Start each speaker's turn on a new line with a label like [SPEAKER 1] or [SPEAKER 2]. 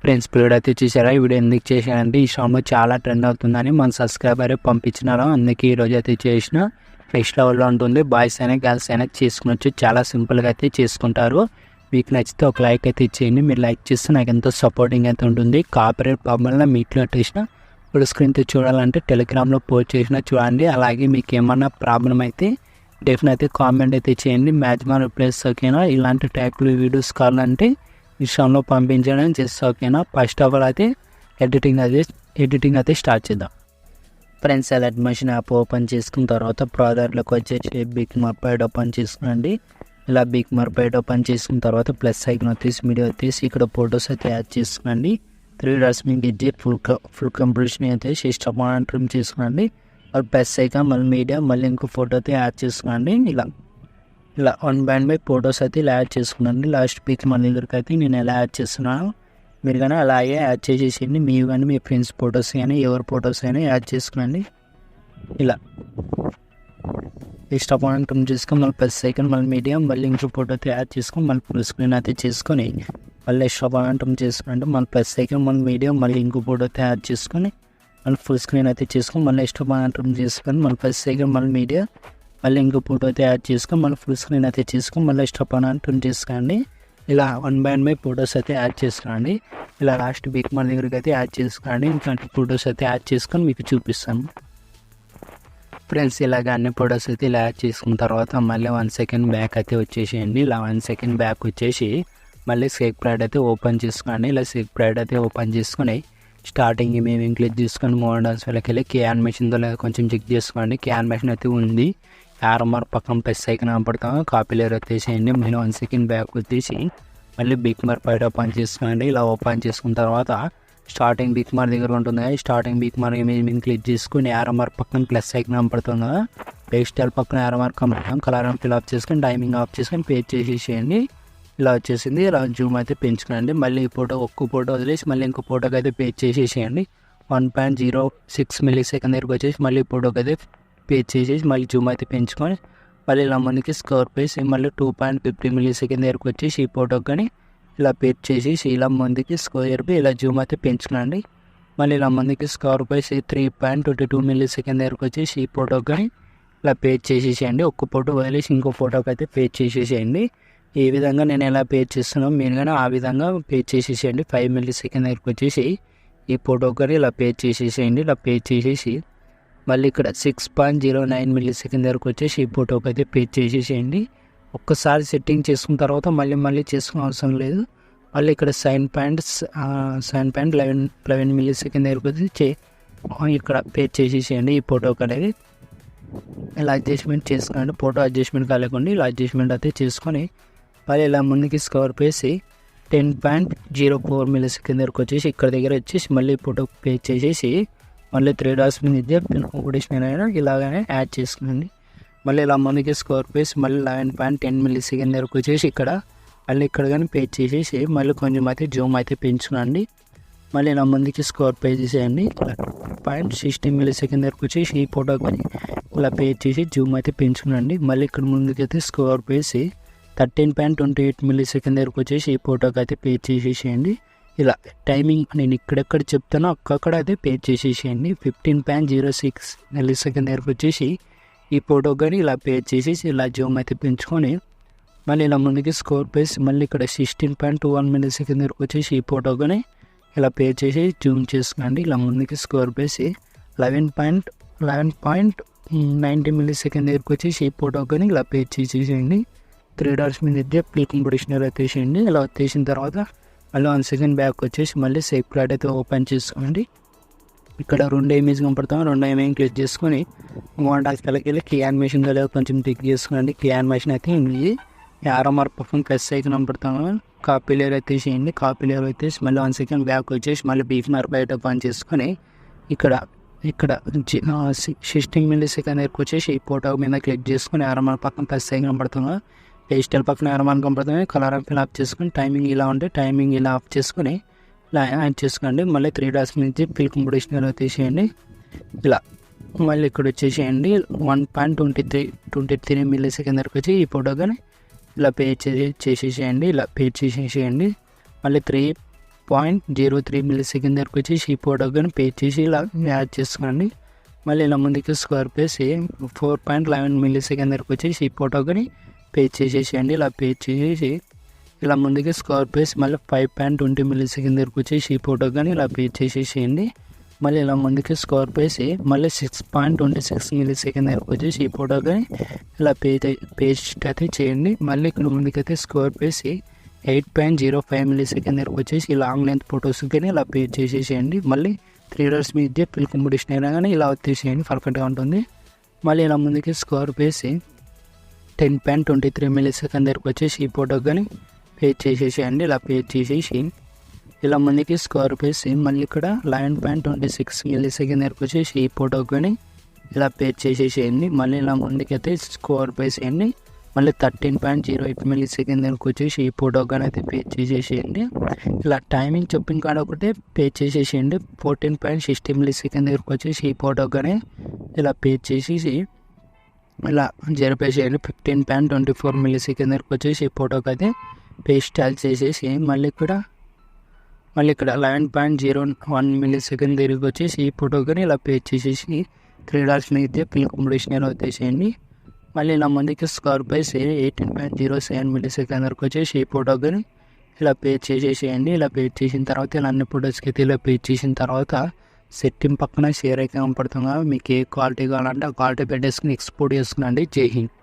[SPEAKER 1] Friends video అయితే చూసారా? ఈ వీడియో ఎందుకు చేశానంటే ఈ సాంగ్ చాలా ట్రెండ్ అవుతుందని మన సబ్స్క్రైబర్ పంపించినారు, అందుకే ఈరోజు అయితే చేసిన. నెక్స్ట్ లెవెల్లో ఉంటుంది, బాయ్స్ అయినా గర్ల్స్ అయినా చేసుకునొచ్చు, చాలా సింపుల్గా అయితే చేసుకుంటారు. మీకు నచ్చితే ఒక లైక్ అయితే ఇచ్చేయండి, మీరు లైక్ చేస్తే నాకు ఎంతో సపోర్టింగ్ అయితే ఉంటుంది. కాపరేట్ ప్రాబ్లంలో మీట్లో చేసిన ఫుల్ స్క్రీన్తో చూడాలంటే టెలిగ్రామ్లో పోస్ట్ చేసిన చూడండి. అలాగే మీకు ఏమన్నా ప్రాబ్లం అయితే డెఫినెట్గా కామెంట్ అయితే చేయండి, మ్యాక్సిమం రిప్లైస్ ఓకేనా. ఇలాంటి టైప్లో వీడియోస్ కావాలంటే విషయంలో పంపించడం చేస్తే ఓకేనా. ఫస్ట్ ఆఫ్ ఆల్ అయితే ఎడిటింగ్ అయితే స్టార్ట్ చేద్దాం. ఫ్రెండ్స్ అడ్మిషన్ యాప్ ఓపెన్ చేసుకున్న తర్వాత ప్రాజెక్ట్లోకి వచ్చేసి బిగ్ మార్పైడ్ ఓపెన్ చేసుకునండి. ఇలా బిగ్ మార్పైడ్ ఓపెన్ చేసుకున్న తర్వాత ప్లస్ ఐకాన్ వచ్చేసి మీడియా వచ్చేసి ఇక్కడ ఫొటోస్ అయితే యాడ్ చేసుకునండి. 3 డాట్స్ మీకు ఇచ్చి ఫుల్ కంప్లీషన్ అయితే సిస్టమ్ ఆన్ ట్రిమ్ చేసుకునండి. మళ్ళీ ప్లస్ ఐకాన్ మళ్ళీ మీడియా మళ్ళీ ఇంకో ఫోటో అయితే యాడ్ చేసుకునండి. ఇలా 1 బ్యాండ్ బై ఫొటోస్ అయితే ఇలా యాడ్ చేసుకున్నాను. లాస్ట్ పిక్ మళ్ళీ ఇక్కడికి అయితే నేను ఎలా యాడ్ చేస్తున్నాను, మీరు కానీ అలాగే యాడ్ చేసేసింది. మీరు కానీ మీ ఫ్రెండ్స్ ఫొటోస్ కానీ ఎవరి ఫొటోస్ అయినా యాడ్ చేసుకునండి. ఇలా ఇష్టం ట్రిమ్ చేసుకొని మళ్ళీ ప్లస్ ఐకాన్ మళ్ళీ మీడియం మళ్ళీ ఇంకో ఫోటో అయితే యాడ్ చేసుకొని మళ్ళీ ఫుల్ స్క్రీన్ అయితే చేసుకొని మళ్ళీ ఇష్టం ట్రిమ్ చేసుకుంటే మళ్ళీ ప్లస్ ఐకాన్ మళ్ళీ మీడియం మళ్ళీ ఇంకో ఫోటో అయితే యాడ్ చేసుకొని మళ్ళీ ఫుల్ స్క్రీన్ అయితే చేసుకొని మళ్ళీ ఇష్టం ట్రిమ్ చేసుకొని మళ్ళీ ప్లస్ ఐకాన్ మళ్ళీ మీడియా మళ్ళీ ఇంకో ఫోటో అయితే యాడ్ చేసుకొని మళ్ళీ ఫుల్ స్క్రీన్ అయితే చేసుకొని మళ్ళీ ఇష్టం ట్రిమ్ చేసుకోండి. ఇలా 1 బ్యాండ్ బై ఫొటోస్ అయితే యాడ్ చేసుకోండి. ఇలా లాస్ట్ బిగ్ మన దగ్గరికి అయితే యాడ్ చేసుకోండి. ఇట్లాంటి ఫొటోస్ అయితే యాడ్ చేసుకొని మీకు చూపిస్తాను. ఫ్రెండ్స్ ఇలాగ అన్ని ఫొటోస్ అయితే ఇలా యాడ్ చేసుకున్న తర్వాత మళ్ళీ 1 సెకండ్ బ్యాక్ అయితే వచ్చేసేయండి. ఇలా 1 సెకండ్ బ్యాక్ వచ్చేసి మళ్ళీ సేక్ ప్రైడ్ అయితే ఓపెన్ చేసుకోండి. ఇలా సేక్ ప్రైడ్ అయితే ఓపెన్ చేసుకొని స్టార్టింగ్ మేము క్లిక్ చేసుకొని మోడల్స్ వాళ్ళకి వెళ్ళి కే యానిమేషన్తో కొంచెం చెక్ చేసుకోండి. కే యానిమేషన్ అయితే ఉంది, ఆర్ఎంఆర్ పక్కన ప్లస్ ఐకాన్ కనపడతాం, కాపీ లేయర్ వచ్చేసేయండి. మళ్ళీ 1 సెకండ్ బ్యాక్ వచ్చేసి మళ్ళీ బిగ్ మార్ పైట ఓపెన్ చేసుకోండి. ఇలా ఓపెన్ చేసుకున్న తర్వాత స్టార్టింగ్ బిగ్ మార్ దగ్గర ఉంటుంది కదా, స్టార్టింగ్ బిగ్ మార్ ఇమేజ్ క్లిక్ చేసుకుని ఆర్ఎంఆర్ పక్కన ప్లస్ ఐకాన్ కనపడుతుంది కదా, లైఫ్ స్టైల్ పక్కన ఆర్ఎంఆర్ కనపడతాం, కలర్ ఫిల్ ఆఫ్ చేసుకొని టైమింగ్ ఆఫ్ చేసుకొని పేజ్ చేసేసేయండి. ఇలా వచ్చేసింది. ఇలా జూమ్ అయితే పెంచుకోండి. మళ్ళీ ఈ ఫోటో ఒక్క ఫోటో వదిలేసి మళ్ళీ ఇంకో ఫోటోకి అయితే పేజ్ చేసేసేయండి. 1.06 మిల్లీ సెకండ్ దగ్గరకు వచ్చేసి మళ్ళీ ఫోటోకి అయితే పేజ్ చేసేసి మళ్ళీ జూమ్ అయితే పెంచుకొని మళ్ళీ ఇలా ముందుకి స్కోర్ పేజ్ మళ్ళీ 2.50 మిల్లీ సెకండ్ దగ్గరకు వచ్చేసి ఈ ఫోటోకి కానీ ఇలా పేజ్ చేసేసి ఇలా ముందుకి స్కోర్ పై ఇలా జూమ్ అయితే పెంచుకోండి. మళ్ళీ ఇలా ముందుకి స్కోర్ పేజ్ 3.22 మిల్లీ సెకండ్ దగ్గరకు వచ్చేసి ఈ ఫోటోకి కానీ ఇలా పేజ్ చేసేసేయండి. ఒక్క ఫోటో వదిలేసి ఇంకో ఫోటోకి అయితే పేజ్ చేసేసేయండి. ఈ విధంగా నేను ఎలా పేజ్ చేస్తున్నాను మీరు కానీ ఆ విధంగా పేజ్ చేసేసేయండి. 5 మిల్లీ సెకండ్ దగ్గరకు వచ్చేసి ఈ ఫోటోకి కానీ ఇలా పేజ్ చేసేసేయండి. ఇలా పేజ్ చేసేసి మళ్ళీ ఇక్కడ 6.09 మిల్లీ సెకండ్ దగ్గరకు వచ్చేసి ఈ ఫోటోకి అయితే పేజ్ చేసేసేయండి. ఒక్కసారి సెట్టింగ్ చేసుకున్న తర్వాత మళ్ళీ చేసుకునే అవసరం లేదు. మళ్ళీ ఇక్కడ 7.11 మిల్లీ సెకండ్ దగ్గరకు వచ్చి ఇక్కడ పేజ్ చేసేసేయండి ఈ ఫోటోకి అనేది. ఇలా అడ్జస్ట్మెంట్ చేసుకోండి. ఫోటో అడ్జస్ట్మెంట్ కాలేకుండా ఇలా అడ్జస్ట్మెంట్ అయితే చేసుకొని మళ్ళీ ఇలా ముందుకి స్కోర్ పేసి 10.04 మిల్లీ సెకండ్ దగ్గరకు వచ్చేసి ఇక్కడ దగ్గర వచ్చేసి మళ్ళీ ఫోటో పేజ్ చేసేసి మళ్ళీ 3 డాట్స్ మీద కొటేషన్ అయినా ఇలాగనే యాడ్ చేసుకునండి. మళ్ళీ ఇలా ముందుకి స్కోర్ పేస్ మళ్ళీ 11.10 మిల్లీ సెకండ్ దగ్గరకు వచ్చేసి ఇక్కడ మళ్ళీ ఇక్కడ కానీ పేజ్ చేసేసి మళ్ళీ కొంచెం అయితే జూమ్ అయితే పెంచుకునండి. మళ్ళీ ఇలా ముందుకి స్కోర్ పేజ్ చేసేయండి. 0.16 మిల్లీ సెకండ్ దగ్గరకు వచ్చేసి ఈ ఫోటో కానీ ఇలా పేజ్ చేసి జూమ్ అయితే పెంచుకునండి. మళ్ళీ ఇక్కడ ముందుకైతే స్కోర్ పేసి 13.28 మిల్లీ సెకండ్ దగ్గరకు వచ్చేసి ఈ ఫోటోకి అయితే పేజ్ చేసేసేయండి. ఇలా టైమింగ్ నేను ఇక్కడెక్కడ చెప్తానో అక్కడ అయితే పేజ్ చేసేసేయండి. 15.06 మిల్లీ సెకండ్ దగ్గరకు వచ్చేసి ఈ ఫోటో కానీ ఇలా పేజ్ చేసేసి ఇలా జూమ్ అయితే పెంచుకొని మళ్ళీ ఇలా ముందుకి స్కోర్ పేజ్ మళ్ళీ ఇక్కడ 16.21 మిల్లీ సెకండ్ దగ్గరకు వచ్చేసి ఈ ఫోటో కానీ ఇలా పేజ్ చేసి జూమ్ చేసుకోండి. ఇలా ముందుకి స్కోర్ పేసి 11.90 మిల్లీ సెకండ్ దగ్గరకు వచ్చేసి ఈ ఫోటో కానీ ఇలా పేజ్ చేసేసేయండి. 3 డాట్స్ మీద అయితే ప్లే కంపిటీషనర్ అయితే వేసేయండి. ఇలా వచ్చేసిన తర్వాత మళ్ళీ 1 సెకండ్ బ్యాక్ వచ్చేసి మళ్ళీ సేఫ్ ప్లాట్ అయితే ఓపెన్ చేసుకోండి. ఇక్కడ 2 ఇమేజ్ కనపడతాం, 2 ఇమేజ్ క్లిక్ చేసుకొని డాక్స్కి వెళ్ళి కే యానిమేషన్ కొంచెం టిక్ చేసుకోండి. కే యానిమేషన్ అయితే ఉంది, ఆర్ఎంఆర్ పక్కన ప్లస్ ఐకాన్ కనపడతాం, కాపీ లేయర్ అయితే చేయండి. కాపీ లేయర్ అయితే మళ్ళీ 1 సెకండ్ బ్యాక్ వచ్చేసి మళ్ళీ బీఫ్ మార్క్ బయట ఓపెన్ చేసుకొని ఇక్కడ 16 మిల్లీ సెకండ్ దగ్గరకు వచ్చేసి ఈ ఫోటో మీద క్లిక్ చేసుకొని ఆర్ఎంఆర్ పక్కన ప్లస్ ఐకాన్ కనపడుతుంది, లైఫ్ స్టైల్ పక్కన ఆర్ఎంఆర్ కనపడుతుంది, కలర్ ఫిల్ ఆఫ్ చేసుకొని టైమింగ్ ఇలా ఉంటే టైమింగ్ ఇలా ఆఫ్ చేసుకొని ఇలా యాడ్ చేసుకోండి. మళ్ళీ 3 డాట్స్ నుంచి ఫిల్ కంపిటీషన్ తీసేయండి. ఇలా మళ్ళీ ఇక్కడ వచ్చేసేయండి 1.23 మిల్లీ సెకండ్ దగ్గరకు వచ్చి ఈ ఫోటో కానీ ఇలా పేజ్ చేసేసేయండి. ఇలా పేజ్ చేసేసేయండి. మళ్ళీ 6.03 మిల్లీ సెకండ్ దగ్గరకు వచ్చేసి ఈ ఫోటో కానీ పే చేసి ఇలా యాడ్ చేసుకోండి. మళ్ళీ ఇలా ముందుకి స్క్వేర్ పేసి 4.11 మిల్లీ సెకండ్ దగ్గరకు వచ్చేసి ఈ ఫోటో కానీ పే చేసేసేయండి. ఇలా పే చేసేసి ఇలా ముందుకి స్క్వేర్ పేసి మళ్ళీ 5.20 మిల్లీ సెకండ్ దగ్గరకు వచ్చేసి ఈ ఫోటో కానీ ఇలా పే చేసేసేయండి. మళ్ళీ ఇలా ముందుకి స్క్వేర్ పేసి మళ్ళీ 6.26 మిల్లీ సెకండ్ దగ్గరకు వచ్చేసి ఈ ఫోటో కానీ ఇలా పేస్ట్ అయితే చేయండి. మళ్ళీ ఇక్కడ ముందుకైతే స్క్వేర్ పేసి 8.05 మిల్లీ సెకండ్ దగ్గరకు వచ్చేసి ఈ లాంగ్ లెంత్ ఫొటోస్ కానీ ఇలా పే చేసేసేయండి. మళ్ళీ 3 డాట్స్ మీద ఫిల్ కాంపిటీషన్ అయినా కానీ ఇలా వచ్చేసేయండి, పర్ఫెక్ట్గా ఉంటుంది. మళ్ళీ ఇలా ముందుకి స్క్వేర్ పేసి 10.23 మిల్లీ సెకండ్ దగ్గరకు వచ్చేసి ఈ ఫోటో కానీ పే చేసేసేయండి. ఇలా పే చేసేసి ఇలా ముందుకి స్క్వేర్ పేసి మళ్ళీ ఇక్కడ 11.26 మిల్లీ సెకండ్ దగ్గరకు వచ్చేసి ఈ ఫోటో కానీ ఇలా పే చేసేసేయండి. మళ్ళీ ఇలా ముందుకైతే స్క్వేర్ పేసేయండి. మళ్ళీ 13.08 మిల్లీ సెకండ్ దగ్గరకు వచ్చేసి ఈ ఫోటో కానీ అయితే పే చేసేసేయండి. ఇలా టైమింగ్ చెప్పిన కాడ ఒకటే పే చేసేసేయండి. 14.60 మిల్లీ సెకండ్ దగ్గరకు వచ్చేసి ఈ ఫోటో కానీ ఇలా పే చేసేసి ఇలా జరిపేసేయండి. 15.24 మిల్లీ సెకండ్ దగ్గరకు వచ్చేసి ఈ ఫోటోకి అయితే పేస్ట్ యాడ్ చేసేసి మళ్ళీ ఇక్కడ 11.01 మిల్లీ సెకండ్ దగ్గరకు వచ్చేసి ఈ ఫోటో కానీ ఇలా పే చేసేసి 3 డాట్స్ మీద ఫిల్ కాంపిటీషన్ ఇలా వచ్చేసేయండి. మళ్ళీ ఇలా ముందుకి స్క్వేర్ పేసి 18.07 మిల్లీ సెకండ్ వరకు వచ్చేసి ఈ ఫోటో కానీ ఇలా పే చేసేసేయండి. ఇలా పే చేసిన తర్వాత ఇలా అన్ని ఫొటోస్కి అయితే ఇలా పే చేసిన తర్వాత సెట్టింగ్ పక్కన షేర్ అయితే కనపడుతుంది. మీకు ఏ క్వాలిటీ కావాలంటే ఆ క్వాలిటీ పెట్టేసుకుని ఎక్స్పోర్ట్ చేసుకునండి. జై హింద్.